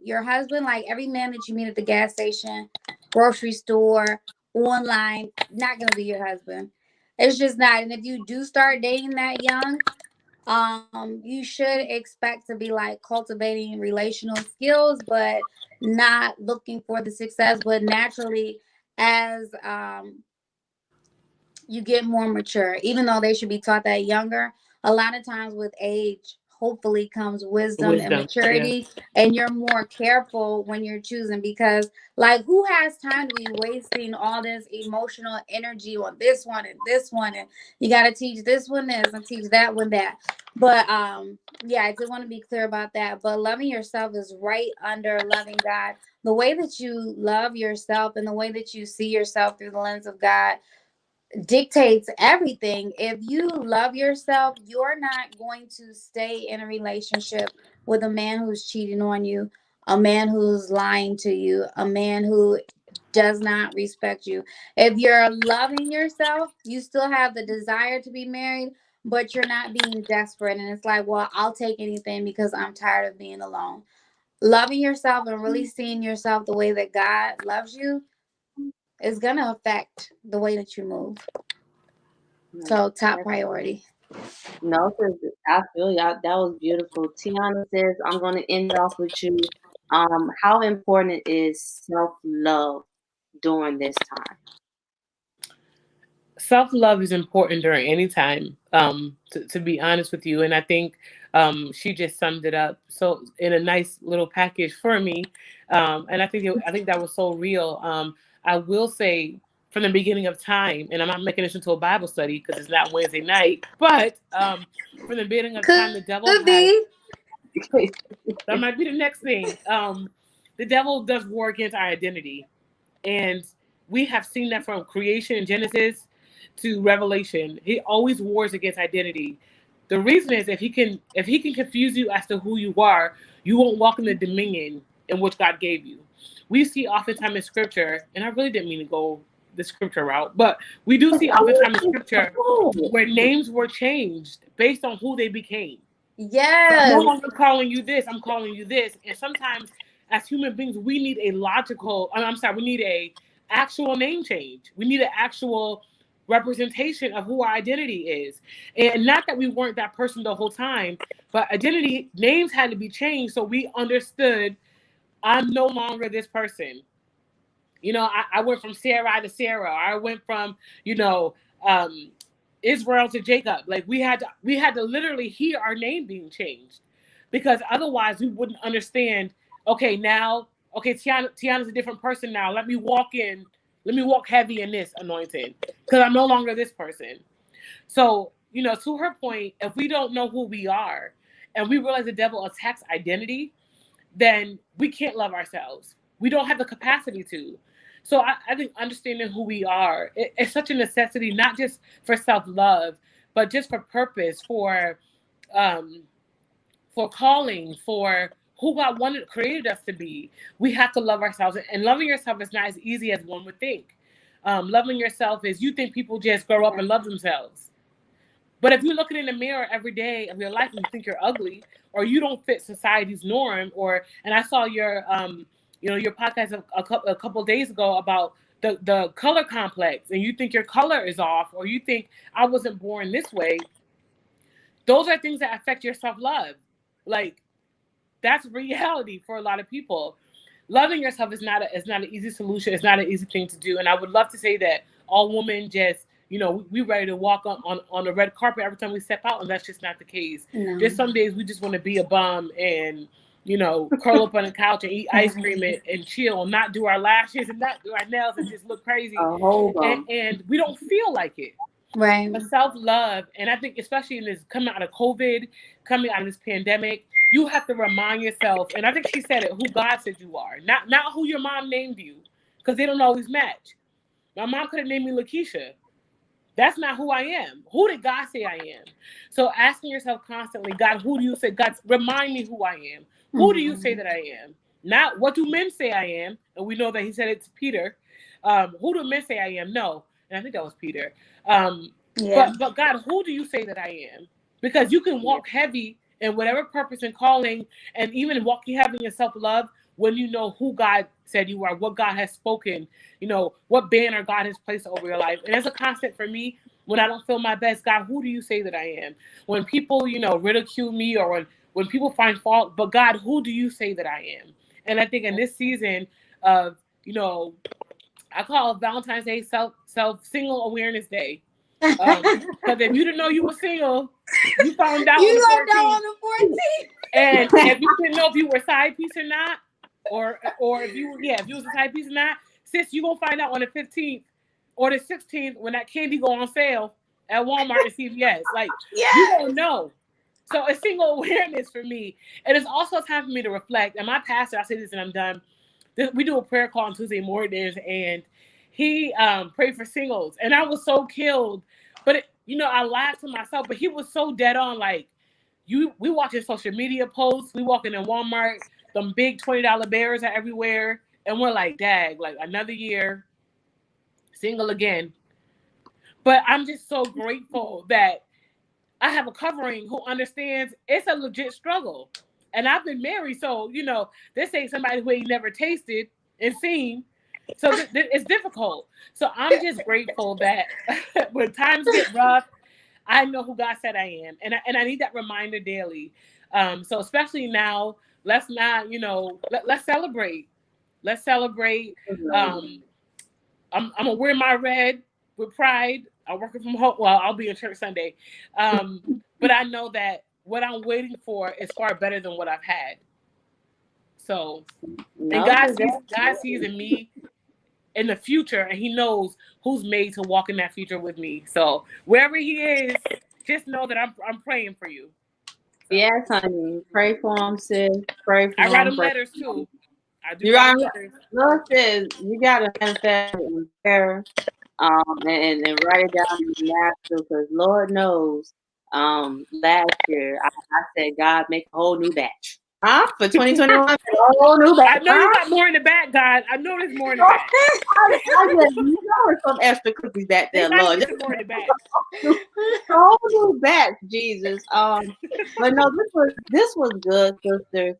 your husband, like every man that you meet at the gas station, grocery store, online, not gonna be your husband. It's just not. And if you do start dating that young, you should expect to be like cultivating relational skills, but not looking for the success. But naturally, as you get more mature, even though they should be taught that younger, a lot of times with age hopefully comes wisdom and yeah. maturity, and you're more careful when you're choosing, because like who has time to be wasting all this emotional energy on this one and you got to teach this one this and teach that one that. But yeah, I did want to be clear about that. But loving yourself is right under loving God. The way that you love yourself and the way that you see yourself through the lens of God dictates everything. If you love yourself, you're not going to stay in a relationship with a man who's cheating on you, a man who's lying to you, a man who does not respect you. If you're loving yourself, you still have the desire to be married, but you're not being desperate. And it's like, well, I'll take anything because I'm tired of being alone. Loving yourself and really seeing yourself the way that God loves you is going to affect the way that you move. So top priority. No, sis, I feel y'all. That was beautiful. Tiana says, I'm going to end it off with you. How important is self love during this time? self-love is important during any time, to be honest with you. And I think she just summed it up so in a nice little package for me. And I think that was so real. I will say from the beginning of time, and I'm not making this into a Bible study because it's not Wednesday night, but from the beginning of time, the devil Could has, be. that might be the next thing. The devil does war against our identity. And we have seen that from creation in Genesis to Revelation. He always wars against identity. The reason is if he can confuse you as to who you are, you won't walk in the dominion in which God gave you. We see oftentimes in scripture, and I really didn't mean to go the scripture route, but we do see oftentimes in scripture where names were changed based on who they became. So I'm no Yes. longer calling you this, I'm calling you this. And sometimes as human beings, we need a we need a actual name change. We need an actual representation of who our identity is. And not that we weren't that person the whole time, but identity names had to be changed so we understood I'm no longer this person. I went from Sarai to Sarah. I went from, you know, um, Israel to Jacob. Like we had to literally hear our name being changed, because otherwise we wouldn't understand. Okay, now, okay, Tiana's a different person now. Let me walk in. Let me walk heavy in this anointing because I'm no longer this person. So, to her point, if we don't know who we are and we realize the devil attacks identity, then we can't love ourselves. We don't have the capacity to. So I think understanding who we are, it's such a necessity, not just for self-love, but just for purpose, um, for calling, for who God created us to be. We have to love ourselves. And loving yourself is not as easy as one would think. Loving yourself is, you think people just grow up and love themselves. But if you're looking in the mirror every day of your life and you think you're ugly or you don't fit society's norm, and I saw your podcast a couple days ago about the color complex, and you think your color is off, or you think I wasn't born this way, those are things that affect your self-love. Like, that's reality for a lot of people. Loving yourself is not an easy solution. It's not an easy thing to do. And I would love to say that all women just, we ready to walk on the red carpet every time we step out, and that's just not the case. No. There's some days we just want to be a bum and, curl up on the couch and eat ice cream and chill and not do our lashes and not do our nails and just look crazy. And we don't feel like it. Right. But self-love, and I think especially in this coming out of COVID, coming out of this pandemic, you have to remind yourself, and I think she said it, who God said you are, not who your mom named you, because they don't always match. My mom could have named me Lakeisha. That's not who I am. Who did God say I am? So asking yourself constantly, God, who do you say? God, remind me who I am. Who do you say that I am? Not what do men say I am? And we know that he said it to Peter. Who do men say I am? No. And I think that was Peter. But God, who do you say that I am? Because you can walk heavy in whatever purpose and calling, and even walking heavy in self-love when you know who God said you are, what God has spoken, what banner God has placed over your life. And it's a constant for me when I don't feel my best. God, who do you say that I am? When people, ridicule me, or when people find fault, but God, who do you say that I am? And I think in this season of, I call it Valentine's Day self single awareness day. Because if you didn't know you were single, you found out you on on the 14th. And if you didn't know if you were a side piece or not, or if you was a side piece or not, sis, you gonna find out on the 15th or the 16th when that candy go on sale at Walmart and CVS. Like, you don't know. So it's single awareness for me. And it's also a time for me to reflect. And my pastor, I say this and I'm done. We do a prayer call on Tuesday mornings, and he prayed for singles. And I was so killed. But, I laughed to myself, but he was so dead on, like, we watching social media posts, we walking in Walmart, them big $20 bears are everywhere, and we're like, dag, like another year, single again. But I'm just so grateful that I have a covering who understands it's a legit struggle. And I've been married, so, this ain't somebody who ain't never tasted and seen. So it's difficult. So I'm just grateful that when times get rough, I know who God said I am. And I need that reminder daily. So especially now, let's not, let's celebrate. Let's celebrate. I'm going to wear my red with pride I'm working from home. Well, I'll be in church Sunday. But I know that what I'm waiting for is far better than what I've had. So, and No, because God sees in me in the future, and He knows who's made to walk in that future with me. So wherever He is, just know that I'm praying for you. So. Yes, honey. Pray for him, sis. Pray for I write him. them letters too. I do You write got them letters. Lord says you gotta manifest it in prayer, and write it down in the natural, because Lord knows, last year I said, God, make a whole new batch. Huh? For 2021, a whole new batch. I know you got more in the back, God. I know there's more in the back. I just know some extra cookies back there, There might Lord. be some more in the back. Whole new batch, Jesus. But no, this was good, sisters.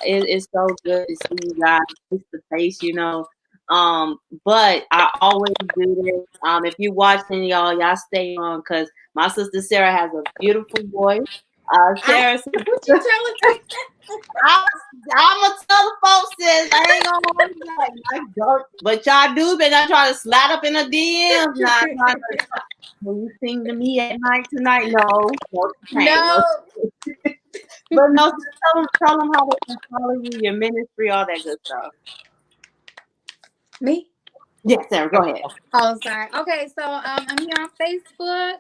It's so good to see you guys face to face, you know. But I always do this. If you're watching, y'all stay on, because my sister Sarah has a beautiful voice. Sarah, what you telling me? I'm gonna tell the folks this. I ain't gonna hold you back. I don't, but y'all do been not trying to slide up in the DMs now. Trying to, will you sing to me at night tonight? No, you can't. No. But no, tell them how they can follow you, your ministry, all that good stuff. Me? Yes, Sarah, go ahead. Oh, sorry. Okay, so I'm here on Facebook,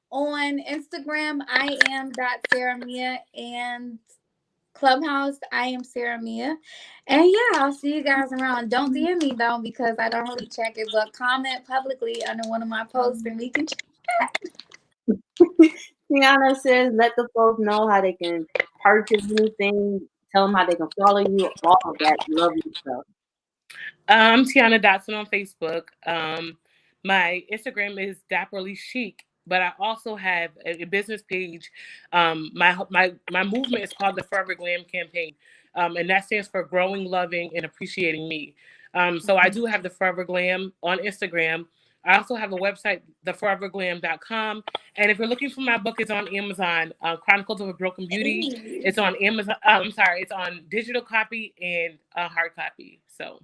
on Instagram. I am Sarah Mia, and Clubhouse. I am Sarah Mia, and yeah, I'll see you guys around. Don't DM me though, because I don't really check it, but comment publicly under one of my posts, and we can chat. Tiana says, let the folks know how they can purchase anything. Tell them how they can follow you. All of that lovely stuff. Tiana Dotson on Facebook. My Instagram is Dapperly Chic, but I also have a business page. My movement is called the Forever Glam Campaign, and that stands for Growing, Loving, and Appreciating Me. So I do have the Forever Glam on Instagram. I also have a website, theforeverglam.com. And if you're looking for my book, it's on Amazon, Chronicles of a Broken Beauty. It's on Amazon. It's on digital copy and hard copy. So.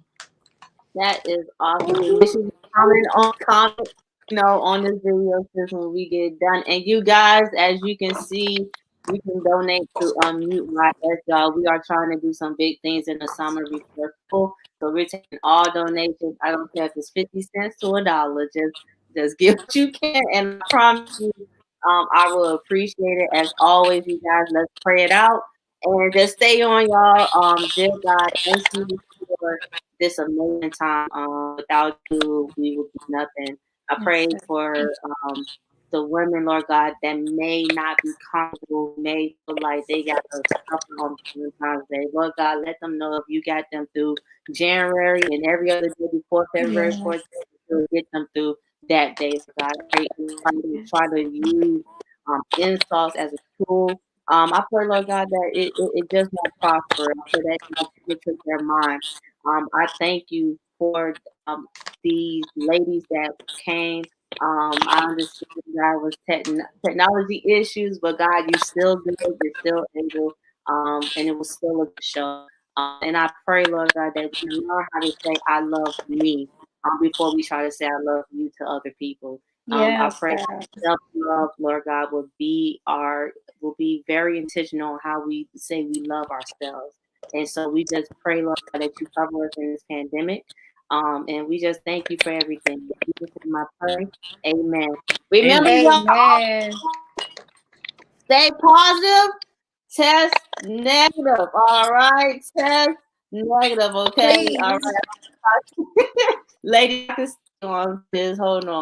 That is awesome. Make sure you comment, on this video since when we get done. And you guys, as you can see, you can donate to UnmuteYourself, y'all. We are trying to do some big things in the summer before school. So we're taking all donations. I don't care if it's 50 cents to $1. Just give what you can, and I promise you, I will appreciate it. As always, you guys, let's pray it out and just stay on, y'all. Dear God, thank you for this amazing time. Without you, we would be nothing. I pray for the women, Lord God, that may not be comfortable, may feel like they got to suffer on Valentine's Day. Lord God, let them know if you got them through January and every other day before February 14th, you'll get them through that day, Lord God. I pray you try to use insults as a tool. I pray, Lord God, that it does not prosper. I pray that you trick their mind. I thank you for these ladies that came. I understand that was technology issues, but God, you're still good. You're still able, and it was still a good show. And I pray, Lord God, that we learn how to say "I love me" before we try to say "I love you" to other people. I pray self-love, Lord God, will be very intentional on how we say we love ourselves. And so we just pray, Lord God, that you cover us in this pandemic. And we just thank you for everything. In Jesus' name I pray. Amen. Remember, y'all, stay positive, test negative. All right. Test negative. Okay. Please. All right. Lady, I can stay on this. Hold on.